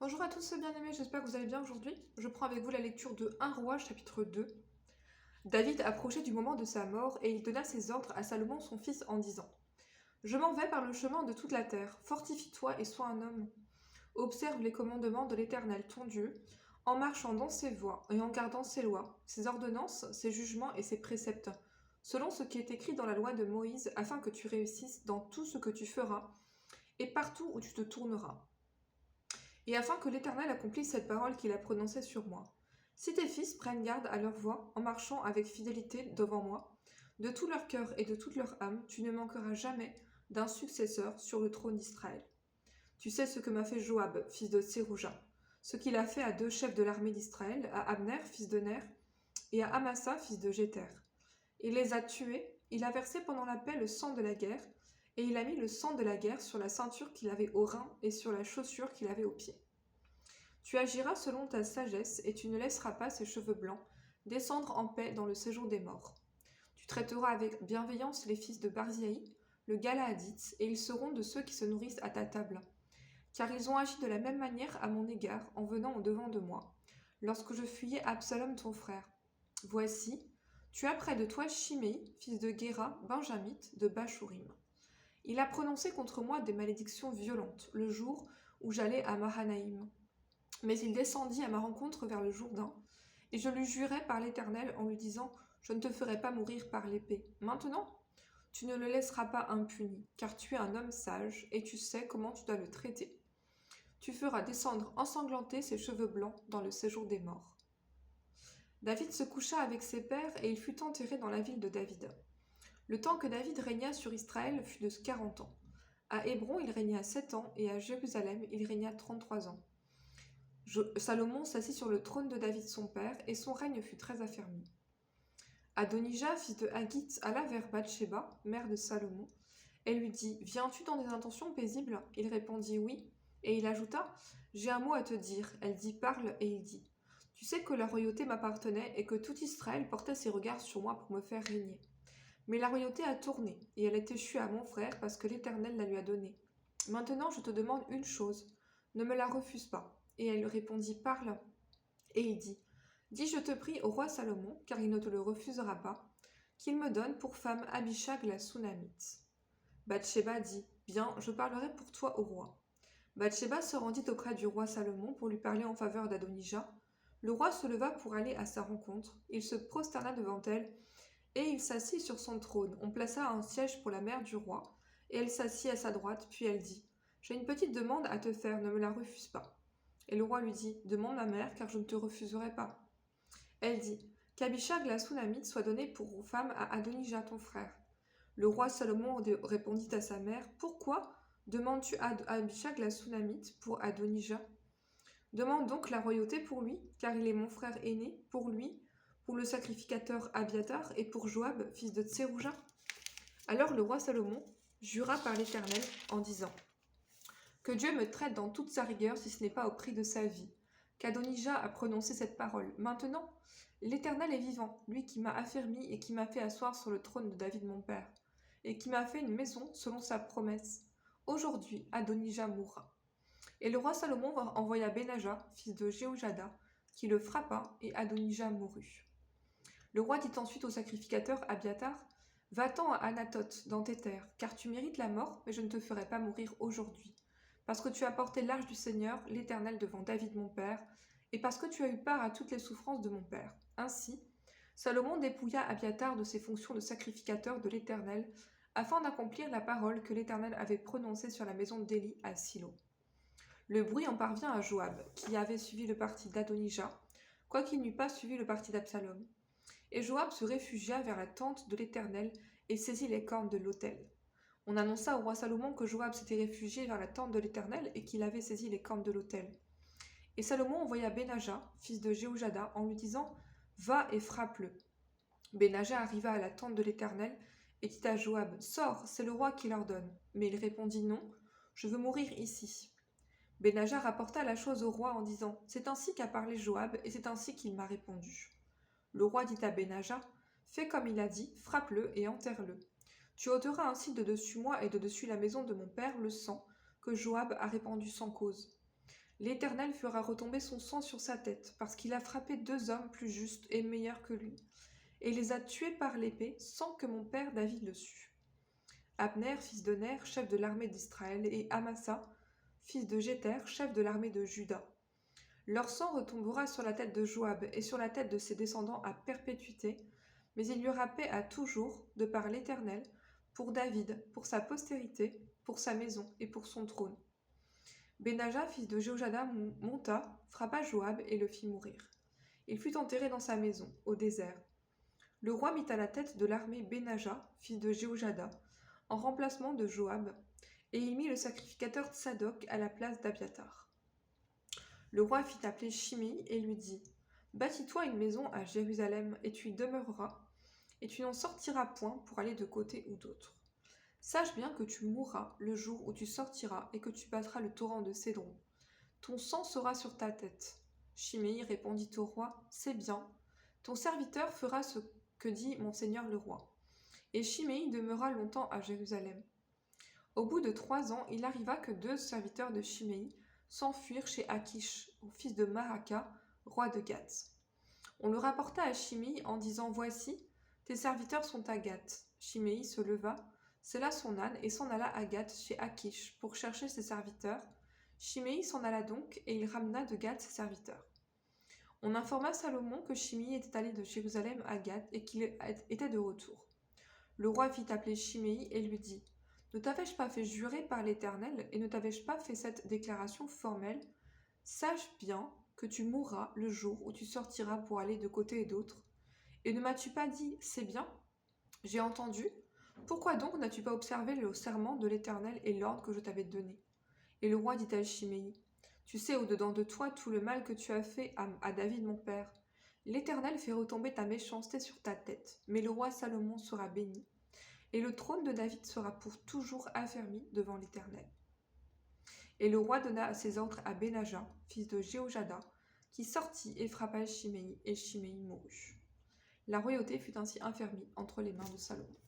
Bonjour à tous bien-aimés, j'espère que vous allez bien aujourd'hui. Je prends avec vous la lecture de 1 Roi chapitre 2. David approchait du moment de sa mort et il donna ses ordres à Salomon son fils en disant: Je m'en vais par le chemin de toute la terre, fortifie-toi et sois un homme. Observe les commandements de l'Éternel ton Dieu, en marchant dans ses voies et en gardant ses lois, ses ordonnances, ses jugements et ses préceptes, selon ce qui est écrit dans la loi de Moïse, afin que tu réussisses dans tout ce que tu feras et partout où tu te tourneras. Et afin que l'Éternel accomplisse cette parole qu'il a prononcée sur moi. Si tes fils prennent garde à leur voie, en marchant avec fidélité devant moi, de tout leur cœur et de toute leur âme, tu ne manqueras jamais d'un successeur sur le trône d'Israël. Tu sais ce que m'a fait Joab, fils de Tsérouja, ce qu'il a fait à 2 chefs de l'armée d'Israël, à Abner, fils de Ner, et à Amasa, fils de Jéter. Il les a tués, il a versé pendant la paix le sang de la guerre, et il a mis le sang de la guerre sur la ceinture qu'il avait au rein et sur la chaussure qu'il avait au pied. Tu agiras selon ta sagesse, et tu ne laisseras pas ses cheveux blancs descendre en paix dans le séjour des morts. Tu traiteras avec bienveillance les fils de Barzilai, le Galaadite, et ils seront de ceux qui se nourrissent à ta table. Car ils ont agi de la même manière à mon égard en venant au-devant de moi, lorsque je fuyais Absalom ton frère. Voici, tu as près de toi Shimei, fils de Guéra, benjamite, de Bachurim. Il a prononcé contre moi des malédictions violentes le jour où j'allais à Mahanaïm. Mais il descendit à ma rencontre vers le Jourdain, et je lui jurai par l'Éternel en lui disant: Je ne te ferai pas mourir par l'épée. Maintenant, tu ne le laisseras pas impuni, car tu es un homme sage, et tu sais comment tu dois le traiter. Tu feras descendre ensanglantés ses cheveux blancs dans le séjour des morts. David se coucha avec ses pères, et il fut enterré dans la ville de David. Le temps que David régna sur Israël fut de 40 ans. À Hébron, il régna 7 ans, et à Jérusalem, il régna 33 ans. Salomon s'assit sur le trône de David son père, et son règne fut très affermi. Adonijah, fils de Haggith, alla vers Bathsheba, mère de Salomon, et lui dit: Viens-tu dans des intentions paisibles? Il répondit: Oui. Et il ajouta: J'ai un mot à te dire. Elle dit: Parle. Et il dit: Tu sais que la royauté m'appartenait et que tout Israël portait ses regards sur moi pour me faire régner. Mais la royauté a tourné, et elle est échue à mon frère parce que l'Éternel la lui a donnée. Maintenant, je te demande une chose, ne me la refuse pas. Et elle répondit: Parle. Et il dit: Dis, je te prie, au roi Salomon, car il ne te le refusera pas, qu'il me donne pour femme Abishag la Sunamite. Bathsheba dit: Bien, je parlerai pour toi au roi. Bathsheba se rendit auprès du roi Salomon pour lui parler en faveur d'Adonijah. Le roi se leva pour aller à sa rencontre. Il se prosterna devant elle, et il s'assit sur son trône. On plaça un siège pour la mère du roi, et elle s'assit à sa droite, puis elle dit: J'ai une petite demande à te faire, ne me la refuse pas. Et le roi lui dit: Demande ma mère, car je ne te refuserai pas. Elle dit: Qu'Abishag la Sunamite soit donnée pour femme à Adonijah ton frère. Le roi Salomon répondit à sa mère: Pourquoi demandes-tu à Abishag la Sunamite pour Adonijah? Demande donc la royauté pour lui, car il est mon frère aîné, pour lui, pour le sacrificateur Abiatar et pour Joab, fils de Tsérouja. Alors le roi Salomon jura par l'Éternel en disant: Que Dieu me traite dans toute sa rigueur si ce n'est pas au prix de sa vie, qu'Adonijah a prononcé cette parole. Maintenant, l'Éternel est vivant, lui qui m'a affermi et qui m'a fait asseoir sur le trône de David mon père, et qui m'a fait une maison selon sa promesse. Aujourd'hui, Adonijah mourra. Et le roi Salomon envoya Benaja, fils de Jéhojada, qui le frappa, et Adonijah mourut. Le roi dit ensuite au sacrificateur Abiatar: Va-t'en à Anathoth, dans tes terres, car tu mérites la mort, mais je ne te ferai pas mourir aujourd'hui, parce que tu as porté l'arche du Seigneur, l'Éternel, devant David mon père, et parce que tu as eu part à toutes les souffrances de mon père. Ainsi, Salomon dépouilla Abiatar de ses fonctions de sacrificateur de l'Éternel, afin d'accomplir la parole que l'Éternel avait prononcée sur la maison d'Élie à Silo. Le bruit en parvint à Joab, qui avait suivi le parti d'Adonijah, quoiqu'il n'eût pas suivi le parti d'Absalom. Et Joab se réfugia vers la tente de l'Éternel et saisit les cornes de l'autel. On annonça au roi Salomon que Joab s'était réfugié vers la tente de l'Éternel et qu'il avait saisi les cornes de l'autel. Et Salomon envoya Benaja, fils de Jéhojada, en lui disant: Va et frappe-le. Benaja arriva à la tente de l'Éternel et dit à Joab: Sors, c'est le roi qui l'ordonne. Mais il répondit: Non, je veux mourir ici. Benaja rapporta la chose au roi en disant: C'est ainsi qu'a parlé Joab, et c'est ainsi qu'il m'a répondu. Le roi dit à Benaja: Fais comme il a dit, frappe-le et enterre-le. Tu ôteras ainsi de dessus moi et de dessus la maison de mon père le sang que Joab a répandu sans cause. L'Éternel fera retomber son sang sur sa tête, parce qu'il a frappé 2 hommes plus justes et meilleurs que lui, et les a tués par l'épée sans que mon père David le sût. Abner, fils de Ner, chef de l'armée d'Israël, et Amasa, fils de Jéter, chef de l'armée de Juda. Leur sang retombera sur la tête de Joab et sur la tête de ses descendants à perpétuité, mais il y aura paix à toujours, de par l'Éternel, pour David, pour sa postérité, pour sa maison et pour son trône. Benaja, fils de Jéhoiada, monta, frappa Joab et le fit mourir. Il fut enterré dans sa maison, au désert. Le roi mit à la tête de l'armée Benaja, fils de Jéhoiada, en remplacement de Joab, et il mit le sacrificateur Tsadok à la place d'Abiatar. Le roi fit appeler Shimei et lui dit : Bâtis-toi une maison à Jérusalem, et tu y demeureras, et tu n'en sortiras point pour aller de côté ou d'autre. Sache bien que tu mourras le jour où tu sortiras et que tu battras le torrent de Cédron. Ton sang sera sur ta tête. Shimei répondit au roi : C'est bien. Ton serviteur fera ce que dit mon seigneur le roi. Et Shimei demeura longtemps à Jérusalem. Au bout de 3 ans, il arriva que 2 serviteurs de Shimei s'enfuirent chez Akish, fils de Maaka, roi de Gath. On le rapporta à Shimei en disant : Voici, tes serviteurs sont à Gath. Shimei se leva, sella son âne et s'en alla à Gath chez Akish pour chercher ses serviteurs. Shimei s'en alla donc et il ramena de Gath ses serviteurs. On informa Salomon que Shimei était allé de Jérusalem à Gath et qu'il était de retour. Le roi fit appeler Shimei et lui dit : Ne t'avais-je pas fait jurer par l'Éternel et ne t'avais-je pas fait cette déclaration formelle ? Sache bien que tu mourras le jour où tu sortiras pour aller de côté et d'autre. Et ne m'as-tu pas dit : C'est bien ? J'ai entendu. Pourquoi donc n'as-tu pas observé le serment de l'Éternel et l'ordre que je t'avais donné ? Et le roi dit à Shimei : Tu sais au-dedans de toi tout le mal que tu as fait à David mon père. L'Éternel fait retomber ta méchanceté sur ta tête, mais le roi Salomon sera béni, et le trône de David sera pour toujours affermi devant l'Éternel. Et le roi donna ses ordres à Benaja, fils de Jéhoiada, qui sortit et frappa Shimei, et Shimei mourut. La royauté fut ainsi affermie entre les mains de Salomon.